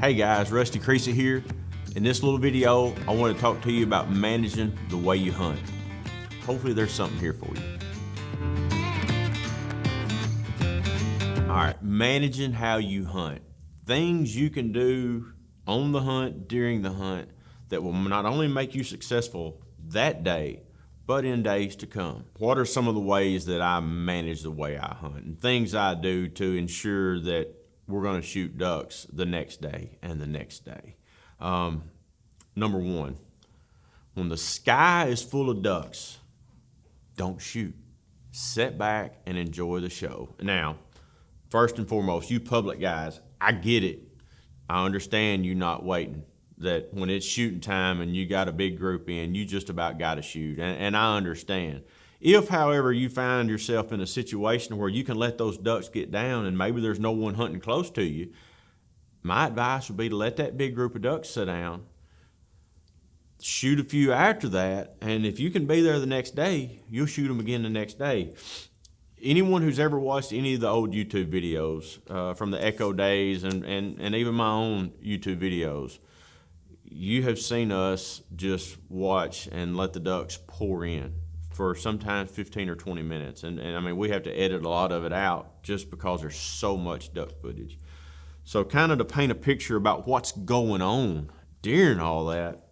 Hey guys, Rusty Creasey here. In this little video, I want to talk to you about managing the way you hunt. Hopefully there's something here for you. All right, managing how you hunt. Things you can do on the hunt, during the hunt, that will not only make you successful that day, but in days to come. What are some of the ways that I manage the way I hunt and things I do to ensure that we're gonna shoot ducks the next day and the next day? Number one, when the sky is full of ducks, don't shoot. Sit back and enjoy the show. Now, first and foremost, you public guys, I get it. I understand you not waiting. That when it's shooting time and you got a big group in, you just about got to shoot, and I understand. If, however, you find yourself in a situation where you can let those ducks get down and maybe there's no one hunting close to you, my advice would be to let that big group of ducks sit down, shoot a few after that, and if you can be there the next day, you'll shoot them again the next day. Anyone who's ever watched any of the old YouTube videos from the Echo days and even my own YouTube videos, you have seen us just watch and let the ducks pour in for sometimes 15 or 20 minutes. And I mean, we have to edit a lot of it out just because there's so much duck footage. So kind of to paint a picture about what's going on during all that,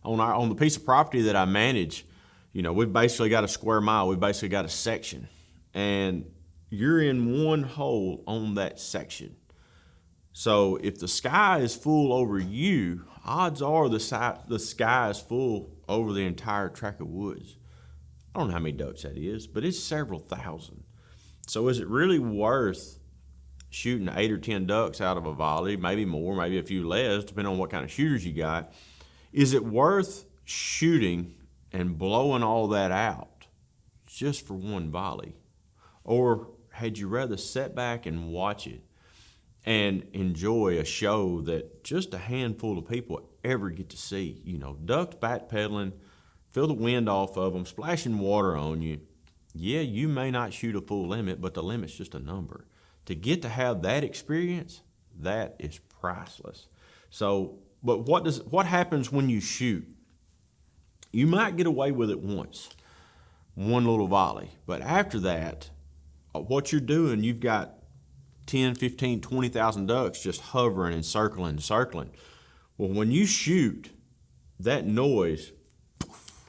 on the piece of property that I manage, you know, we've basically got a square mile, we've basically got a section, and you're in one hole on that section. So if the sky is full over you, odds are the sky is full over the entire tract of woods. I don't know how many ducks that is, but it's several thousand. So is it really worth shooting 8 or 10 ducks out of a volley, maybe more, maybe a few less, depending on what kind of shooters you got? Is it worth shooting and blowing all that out just for one volley? Or had you rather sit back and watch it and enjoy a show that just a handful of people ever get to see? You know, ducks backpedaling, feel the wind off of them, splashing water on you. Yeah, you may not shoot a full limit, but the limit's just a number. To get to have that experience, that is priceless. So, but what happens when you shoot? You might get away with it once, one little volley, but after that, what you're doing, you've got 10, 15, 20,000 ducks just hovering and circling. Well, when you shoot, that noise,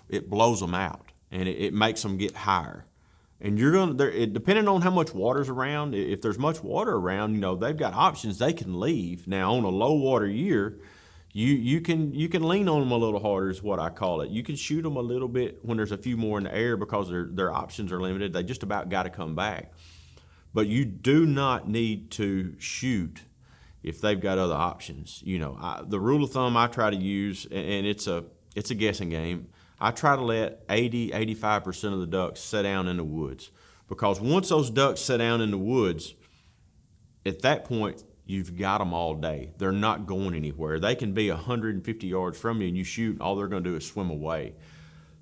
it blows them out and it makes them get higher. And you're gonna, depending on how much water's around, if there's much water around, you know, they've got options. They can leave. Now, on a low water year, you can lean on them a little harder is what I call it. You can shoot them a little bit when there's a few more in the air because their options are limited. They just about got to come back. But you do not need to shoot if they've got other options. You know, the rule of thumb I try to use, and it's a guessing game, I try to let 80–85% of the ducks sit down in the woods. Because once those ducks sit down in the woods, at that point, you've got them all day. They're not going anywhere. They can be 150 yards from you and you shoot, all they're gonna do is swim away.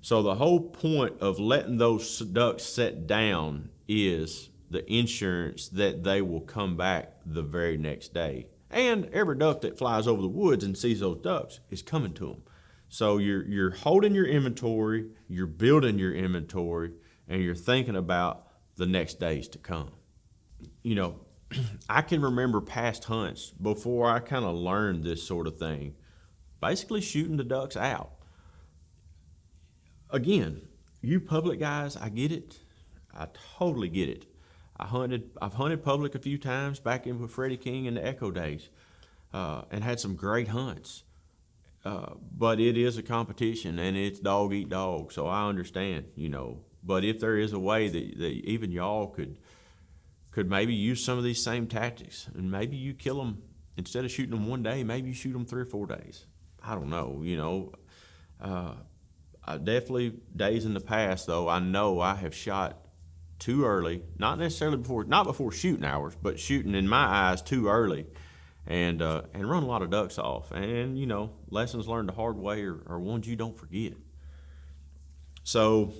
So the whole point of letting those ducks sit down is the insurance that they will come back the very next day. And every duck that flies over the woods and sees those ducks is coming to them. So you're holding your inventory, you're building your inventory, and you're thinking about the next days to come. You know, I can remember past hunts before I kind of learned this sort of thing, basically shooting the ducks out. Again, you public guys, I get it. I totally get it. I've hunted public a few times back in with Freddie King in the Echo days, and had some great hunts. But it is a competition and it's dog eat dog, so I understand, you know. But if there is a way that even y'all could maybe use some of these same tactics, and maybe you kill them, instead of shooting them one day, maybe you shoot them 3 or 4 days. I don't know, you know. I definitely, days in the past though, I know I have shot too early, not necessarily not before shooting hours, but shooting in my eyes too early, and run a lot of ducks off. And you know, lessons learned the hard way are ones you don't forget. So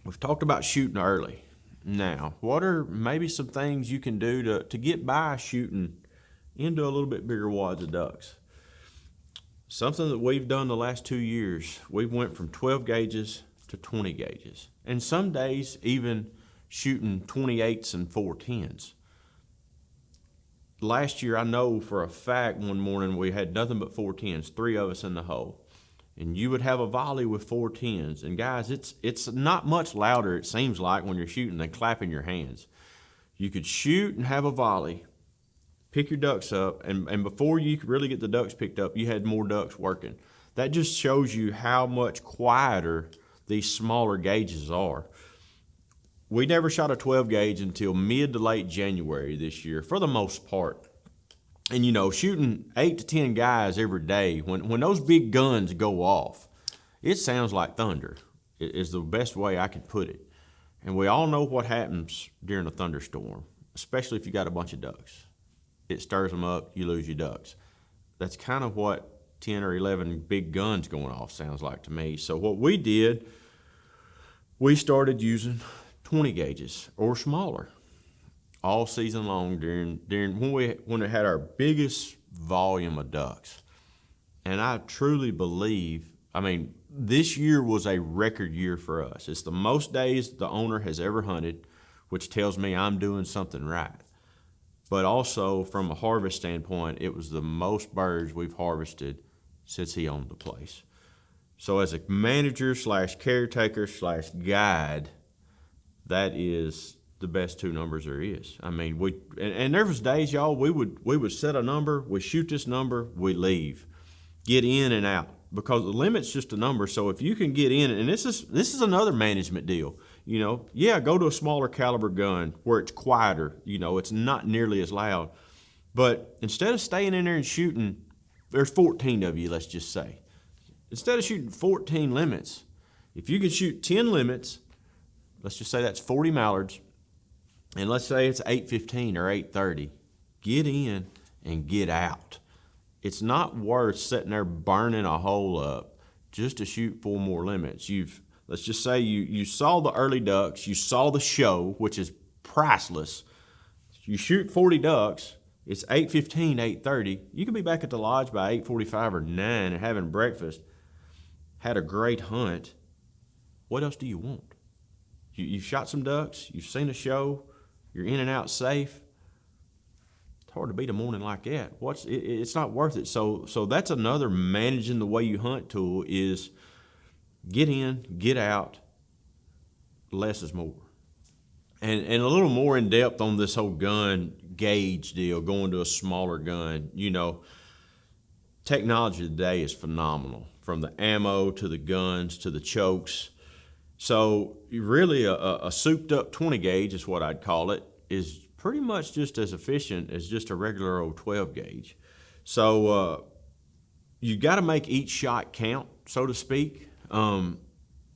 we've talked about shooting early. Now, what are maybe some things you can do to get by shooting into a little bit bigger wads of ducks. Something that we've done the last 2 years, we've went from 12 gauges to 20 gauges. And some days even shooting 28s and 410s. Last year, I know for a fact one morning we had nothing but 410s, 3 of us in the hole. And you would have a volley with 410s. And guys, it's not much louder, it seems like, when you're shooting than clapping your hands. You could shoot and have a volley, pick your ducks up, and before you could really get the ducks picked up, you had more ducks working. That just shows you how much quieter these smaller gauges are. We never shot a 12 gauge until mid to late January this year, for the most part. And shooting 8 to 10 guys every day, when those big guns go off, it sounds like thunder, is the best way I can put it. And we all know what happens during a thunderstorm, especially if you got a bunch of ducks. It stirs them up, you lose your ducks. That's kind of what 10 or 11 big guns going off sounds like to me. So what we did, we started using 20 gauges or smaller all season long during when it had our biggest volume of ducks. And I truly believe, this year was a record year for us. It's the most days the owner has ever hunted, which tells me I'm doing something right. But also from a harvest standpoint, it was the most birds we've harvested since he owned the place. So as a manager / caretaker / guide, that is the best 2 numbers there is. And there was days, y'all, we would set a number, we shoot this number, we leave, get in and out, because the limit's just a number. So if you can get in, and this is another management deal. Go to a smaller caliber gun where it's quieter. It's not nearly as loud. But instead of staying in there and shooting, there's 14 of you, let's just say. Instead of shooting 14 limits, if you can shoot 10 limits, let's just say that's 40 mallards, and let's say it's 8:15 or 8:30. Get in and get out. It's not worth sitting there burning a hole up just to shoot 4 more limits. Let's just say you saw the early ducks, you saw the show, which is priceless. You shoot 40 ducks, it's 8:15, 8:30. You can be back at the lodge by 8:45 or 9 and having breakfast. Had a great hunt. What else do you want? You've shot some ducks, you've seen a show, you're in and out safe. It's hard to beat a morning like that. It's not worth it. So that's another managing the way you hunt tool is get in, get out, less is more. And a little more in depth on this whole gun gauge deal, going to a smaller gun. Technology today is phenomenal, from the ammo to the guns to the chokes. So really a souped up 20 gauge is what I'd call it, is pretty much just as efficient as just a regular old 12 gauge. So you got to make each shot count, so to speak.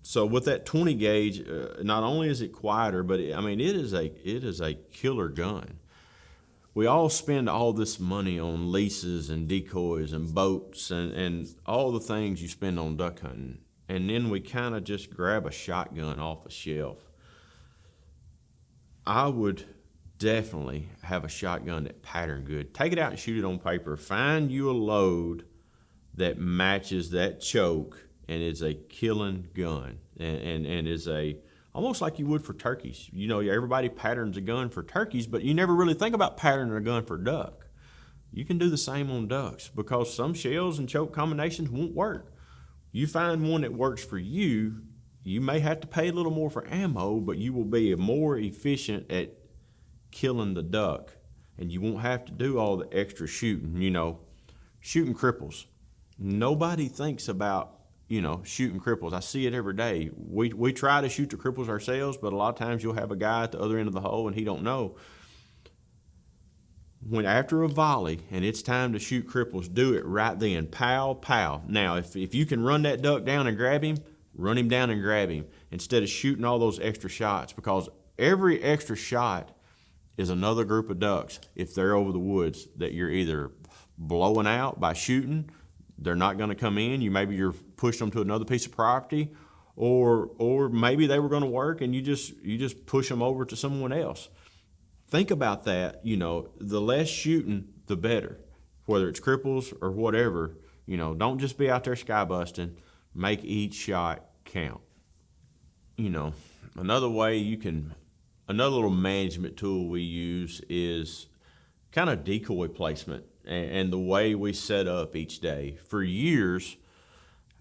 So with that 20 gauge, not only is it quieter, but it is a killer gun. We all spend all this money on leases and decoys and boats and all the things you spend on duck hunting. And then we kind of just grab a shotgun off a shelf. I would definitely have a shotgun that patterned good. Take it out and shoot it on paper. Find you a load that matches that choke and is a killing gun and is almost like you would for turkeys. Everybody patterns a gun for turkeys, but you never really think about patterning a gun for duck. You can do the same on ducks because some shells and choke combinations won't work. You find one that works for you, you may have to pay a little more for ammo, but you will be more efficient at killing the duck, and you won't have to do all the extra shooting. Shooting cripples. Nobody thinks about, shooting cripples. I see it every day. We try to shoot the cripples ourselves, but a lot of times you'll have a guy at the other end of the hole and he don't know. When after a volley and it's time to shoot cripples, do it right then. Pow, pow. Now, if you can run that duck down and grab him, run him down and grab him instead of shooting all those extra shots, because every extra shot is another group of ducks, if they're over the woods, that you're either blowing out by shooting, they're not going to come in, you're pushed them to another piece of property, or maybe they were going to work and you just push them over to someone else. think about that. The less shooting, the better. Whether it's cripples or whatever, don't just be out there sky busting. Make each shot count. You know, another way another little management tool we use is kind of decoy placement and the way we set up each day. For years,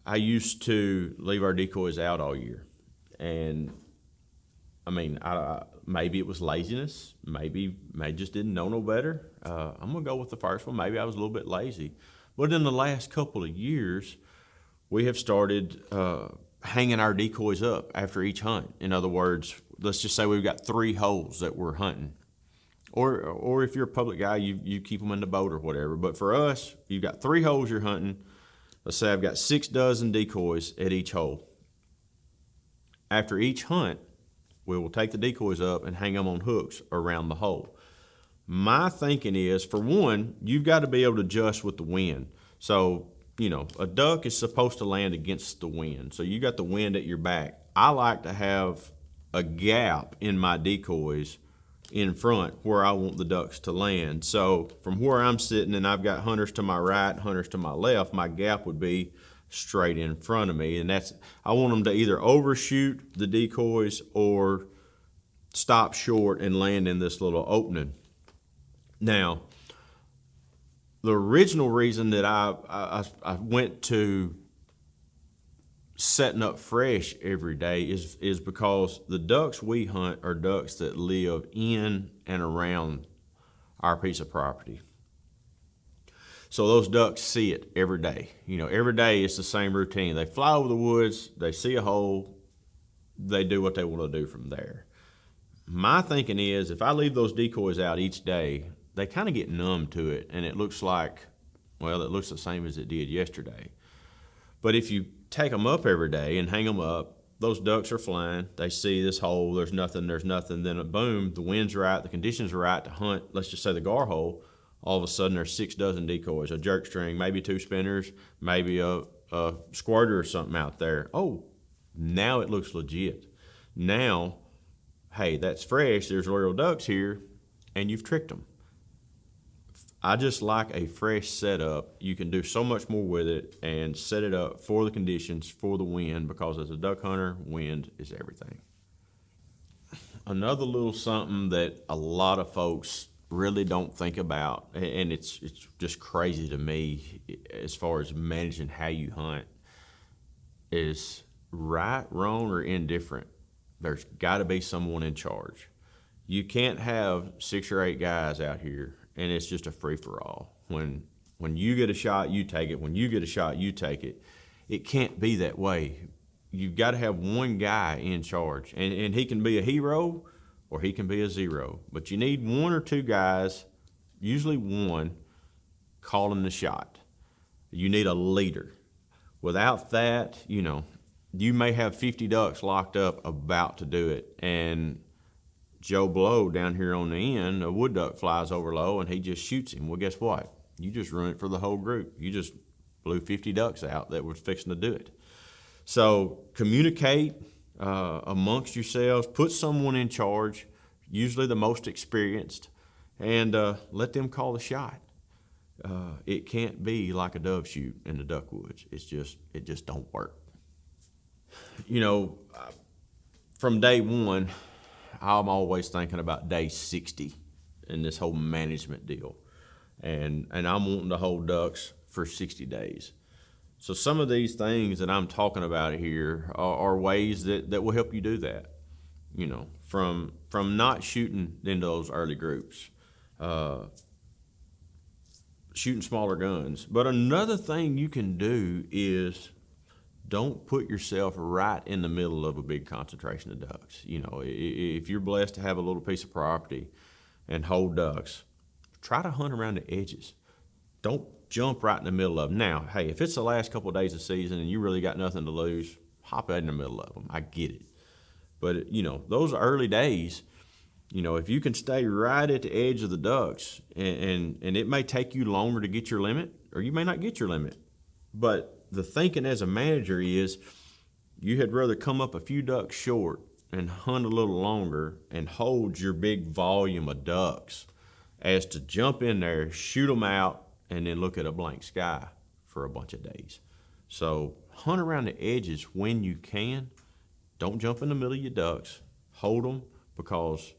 I used to leave our decoys out all year. And maybe it was laziness. Maybe I just didn't know no better. I'm going to go with the first one. Maybe I was a little bit lazy. But in the last couple of years, we have started hanging our decoys up after each hunt. In other words, let's just say we've got 3 holes that we're hunting. Or if you're a public guy, you keep them in the boat or whatever. But for us, you've got 3 holes you're hunting. Let's say I've got 6 dozen decoys at each hole. After each hunt, we will take the decoys up and hang them on hooks around the hole. My thinking is, for one, you've got to be able to adjust with the wind. So, a duck is supposed to land against the wind. So you got the wind at your back. I like to have a gap in my decoys in front where I want the ducks to land. So from where I'm sitting and I've got hunters to my right, hunters to my left, my gap would be straight in front of me. And I want them to either overshoot the decoys or stop short and land in this little opening. Now, the original reason that I went to setting up fresh every day is because the ducks we hunt are ducks that live in and around our piece of property. So those ducks see it every day. Every day it's the same routine. They fly over the woods, they see a hole, they do what they want to do from there. My thinking is, if I leave those decoys out each day, they kind of get numb to it, and it looks the same as it did yesterday. But if you take them up every day and hang them up, those ducks are flying, they see this hole, there's nothing, then boom, the wind's right, the conditions are right to hunt, let's just say the gar hole. All of a sudden there's 6 dozen decoys, a jerk string, maybe 2 spinners, maybe a squirter or something out there. Oh, now it looks legit. Now, hey, that's fresh, there's real ducks here, and you've tricked them. I just like a fresh setup. You can do so much more with it and set it up for the conditions, for the wind, because as a duck hunter, wind is everything. Another little something that a lot of folks really don't think about, and it's just crazy to me as far as managing how you hunt, is right, wrong, or indifferent. There's got to be someone in charge. You can't have 6 or 8 guys out here and it's just a free-for-all. When you get a shot, you take it. When you get a shot, you take it. It can't be that way. You've got to have one guy in charge, and he can be a hero or he can be a zero. But you need 1 or 2 guys, usually 1, calling the shot. You need a leader. Without that, you may have 50 ducks locked up about to do it, and Joe Blow down here on the end, a wood duck flies over low and he just shoots him. Well, guess what? You just ruined it for the whole group. You just blew 50 ducks out that was fixing to do it. So communicate amongst yourselves. Put someone in charge, usually the most experienced, and let them call the shot. It can't be like a dove shoot in the duck woods. It just don't work. From day one, I'm always thinking about day 60 in this whole management deal. And I'm wanting to hold ducks for 60 days. So some of these things that I'm talking about here are ways that will help you do that. From not shooting into those early groups, shooting smaller guns. But another thing you can do is don't put yourself right in the middle of a big concentration of ducks. If you're blessed to have a little piece of property and hold ducks, try to hunt around the edges. Don't jump right in the middle of them. Now, hey, if it's the last couple of days of season and you really got nothing to lose, hop out in the middle of them. I get it. But, those early days, if you can stay right at the edge of the ducks, and it may take you longer to get your limit, or you may not get your limit, but the thinking as a manager is you had rather come up a few ducks short and hunt a little longer and hold your big volume of ducks as to jump in there, shoot them out, and then look at a blank sky for a bunch of days. So hunt around the edges when you can. Don't jump in the middle of your ducks. Hold them, because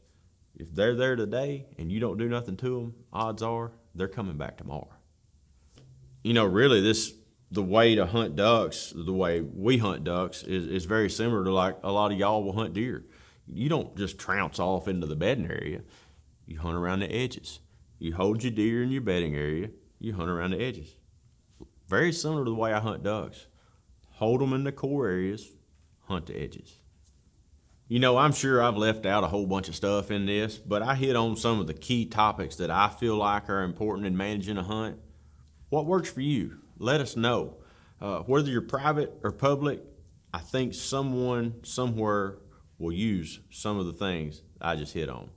if they're there today and you don't do nothing to them, odds are they're coming back tomorrow. Really, the way to hunt ducks, the way we hunt ducks, is very similar to like a lot of y'all will hunt deer. You don't just trounce off into the bedding area. You hunt around the edges. You hold your deer in your bedding area. You hunt around the edges. Very similar to the way I hunt ducks. Hold them in the core areas, hunt the edges. I'm sure I've left out a whole bunch of stuff in this, but I hit on some of the key topics that I feel like are important in managing a hunt. What works for you? Let us know. Whether you're private or public, I think someone somewhere will use some of the things I just hit on.